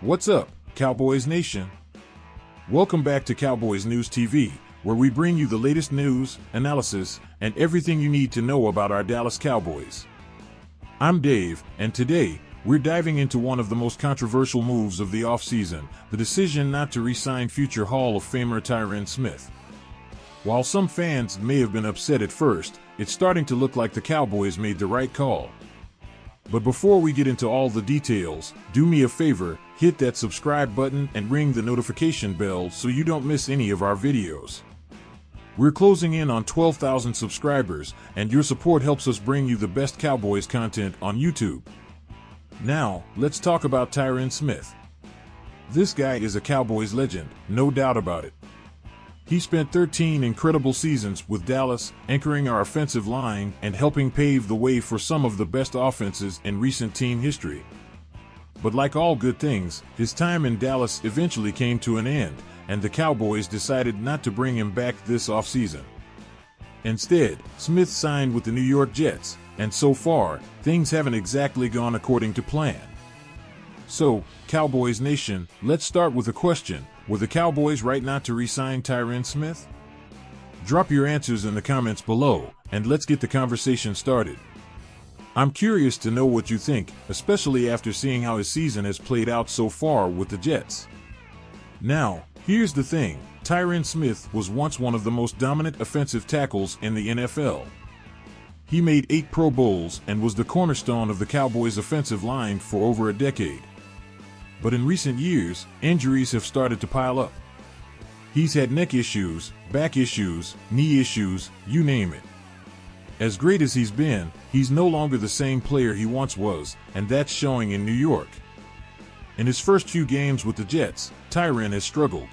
What's up, Cowboys Nation? Welcome back to Cowboys News TV, where we bring you the latest news, analysis, and everything you need to know about our Dallas Cowboys. I'm Dave, and today, we're diving into one of the most controversial moves of the offseason, the decision not to re-sign future Hall of Famer Tyron Smith. While some fans may have been upset at first, it's starting to look like the Cowboys made the right call. But before we get into all the details, do me a favor, hit that subscribe button and ring the notification bell so you don't miss any of our videos. We're closing in on 12,000 subscribers, and your support helps us bring you the best Cowboys content on YouTube. Now, let's talk about Tyron Smith. This guy is a Cowboys legend, no doubt about it. He spent 13 incredible seasons with Dallas, anchoring our offensive line and helping pave the way for some of the best offenses in recent team history. But like all good things, his time in Dallas eventually came to an end, and the Cowboys decided not to bring him back this offseason. Instead, Smith signed with the New York Jets, and so far, things haven't exactly gone according to plan. So, Cowboys Nation, let's start with a question. Were the Cowboys right not to re-sign Tyron Smith? Drop your answers in the comments below, and let's get the conversation started. I'm curious to know what you think, especially after seeing how his season has played out so far with the Jets. Now, here's the thing, Tyron Smith was once one of the most dominant offensive tackles in the NFL. He made 8 Pro Bowls and was the cornerstone of the Cowboys' offensive line for over a decade. But in recent years, injuries have started to pile up. He's had neck issues, back issues, knee issues, you name it. As great as he's been, he's no longer the same player he once was, and that's showing in New York. In his first few games with the Jets, Tyron has struggled.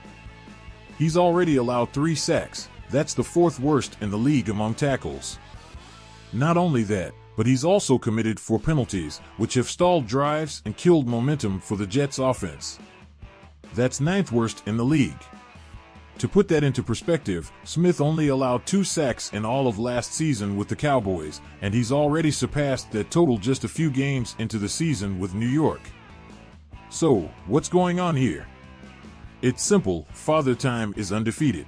He's already allowed 3 sacks, that's the 4th worst in the league among tackles. Not only that, but he's also committed 4 penalties, which have stalled drives and killed momentum for the Jets' offense. That's 9th worst in the league. To put that into perspective, Smith only allowed 2 sacks in all of last season with the Cowboys, and he's already surpassed that total just a few games into the season with New York. So, what's going on here? It's simple, Father Time is undefeated.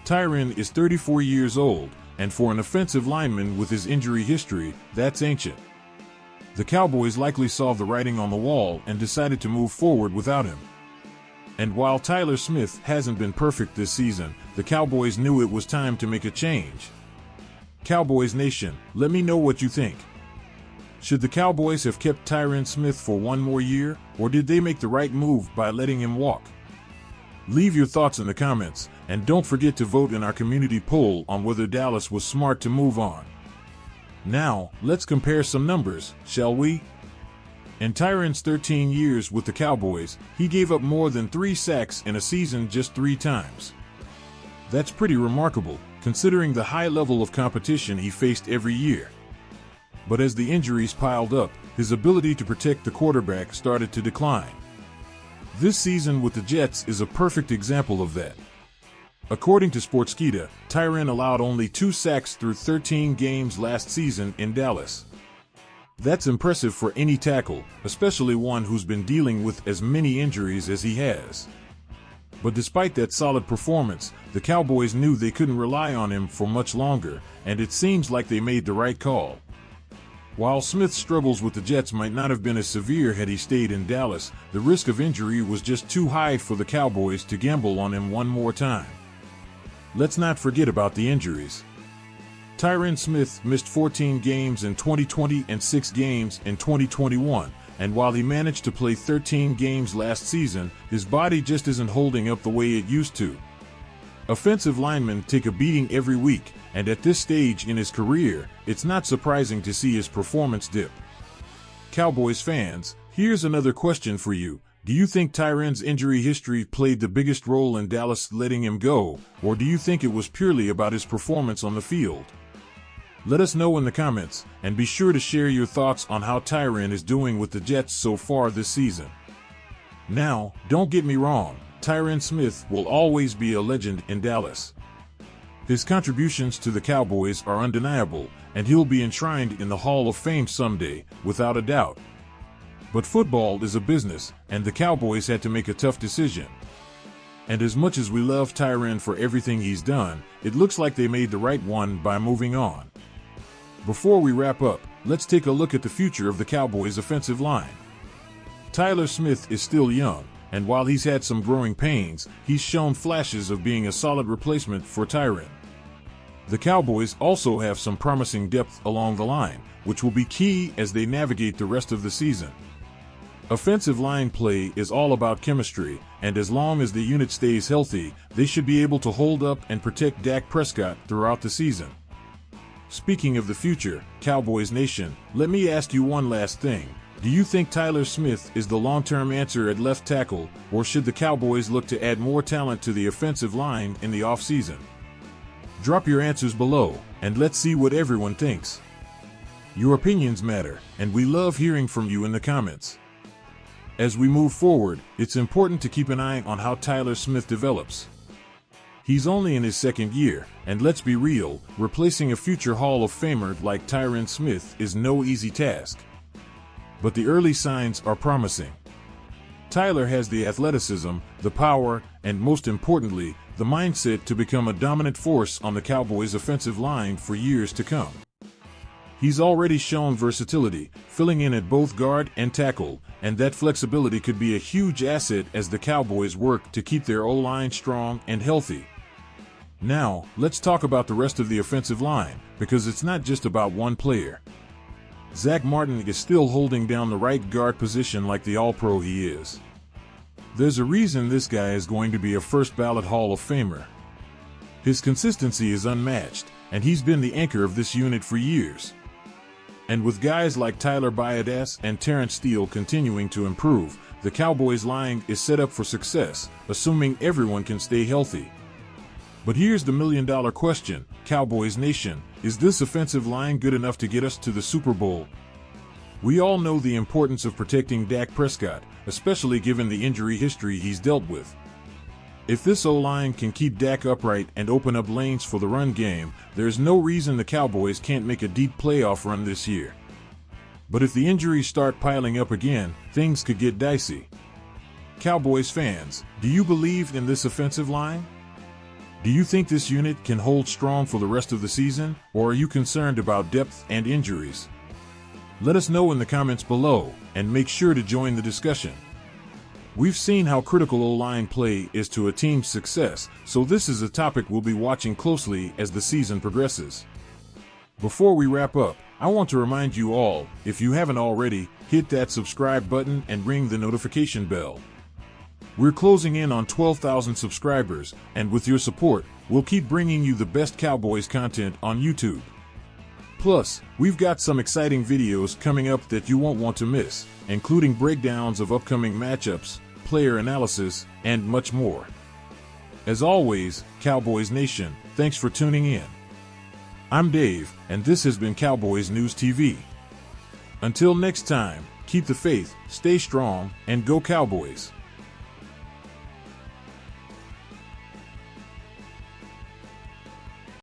Tyron is 34 years old, and for an offensive lineman with his injury history, that's ancient. The Cowboys likely saw the writing on the wall and decided to move forward without him. And while Tyron Smith hasn't been perfect this season, the Cowboys knew it was time to make a change. Cowboys Nation, let me know what you think. Should the Cowboys have kept Tyron Smith for one more year, or did they make the right move by letting him walk? Leave your thoughts in the comments, and don't forget to vote in our community poll on whether Dallas was smart to move on. Now, let's compare some numbers, shall we? In Tyron's 13 years with the Cowboys, he gave up more than 3 sacks in a season just 3 times. That's pretty remarkable, considering the high level of competition he faced every year. But as the injuries piled up, his ability to protect the quarterback started to decline. This season with the Jets is a perfect example of that. According to Sportskeeda, Tyron allowed only 2 sacks through 13 games last season in Dallas. That's impressive for any tackle, especially one who's been dealing with as many injuries as he has. But despite that solid performance, the Cowboys knew they couldn't rely on him for much longer, and it seems like they made the right call. While Smith's struggles with the Jets might not have been as severe had he stayed in Dallas, the risk of injury was just too high for the Cowboys to gamble on him one more time. Let's not forget about the injuries. Tyron Smith missed 14 games in 2020 and 6 games in 2021, and while he managed to play 13 games last season, his body just isn't holding up the way it used to. Offensive linemen take a beating every week, and at this stage in his career, it's not surprising to see his performance dip. Cowboys fans, here's another question for you. Do you think Tyron's injury history played the biggest role in Dallas letting him go, or do you think it was purely about his performance on the field? Let us know in the comments, and be sure to share your thoughts on how Tyron is doing with the Jets so far this season. Now, don't get me wrong, Tyron Smith will always be a legend in Dallas. His contributions to the Cowboys are undeniable, and he'll be enshrined in the Hall of Fame someday, without a doubt. But football is a business, and the Cowboys had to make a tough decision. And as much as we love Tyron for everything he's done, it looks like they made the right one by moving on. Before we wrap up, let's take a look at the future of the Cowboys' offensive line. Tyron Smith is still young, and while he's had some growing pains, he's shown flashes of being a solid replacement for Tyron. The Cowboys also have some promising depth along the line, which will be key as they navigate the rest of the season. Offensive line play is all about chemistry, and as long as the unit stays healthy, they should be able to hold up and protect Dak Prescott throughout the season. Speaking of the future, Cowboys Nation, let me ask you one last thing. Do you think Tyron Smith is the long-term answer at left tackle, or should the Cowboys look to add more talent to the offensive line in the offseason? Drop your answers below, and let's see what everyone thinks. Your opinions matter, and we love hearing from you in the comments. As we move forward, it's important to keep an eye on how Tyron Smith develops. He's only in his second year, and let's be real, replacing a future Hall of Famer like Tyron Smith is no easy task. But the early signs are promising. Tyler has the athleticism, the power, and most importantly, the mindset to become a dominant force on the Cowboys' offensive line for years to come. He's already shown versatility, filling in at both guard and tackle, and that flexibility could be a huge asset as the Cowboys work to keep their O-line strong and healthy. Now, let's talk about the rest of the offensive line, because it's not just about one player. Zach Martin is still holding down the right guard position like the All-Pro he is. There's a reason this guy is going to be a first-ballot Hall of Famer. His consistency is unmatched, and he's been the anchor of this unit for years. And with guys like Tyler Biadasz and Terrence Steele continuing to improve, the Cowboys' line is set up for success, assuming everyone can stay healthy. But here's the million-dollar question, Cowboys Nation, is this offensive line good enough to get us to the Super Bowl? We all know the importance of protecting Dak Prescott, especially given the injury history he's dealt with. If this O-line can keep Dak upright and open up lanes for the run game, there's no reason the Cowboys can't make a deep playoff run this year. But if the injuries start piling up again, things could get dicey. Cowboys fans, do you believe in this offensive line? Do you think this unit can hold strong for the rest of the season, or are you concerned about depth and injuries? Let us know in the comments below, and make sure to join the discussion. We've seen how critical O-line play is to a team's success, so this is a topic we'll be watching closely as the season progresses. Before we wrap up, I want to remind you all, if you haven't already, hit that subscribe button and ring the notification bell. We're closing in on 12,000 subscribers, and with your support, we'll keep bringing you the best Cowboys content on YouTube. Plus, we've got some exciting videos coming up that you won't want to miss, including breakdowns of upcoming matchups, player analysis, and much more. As always, Cowboys Nation, thanks for tuning in. I'm Dave, and this has been Cowboys News TV. Until next time, keep the faith, stay strong, and go Cowboys!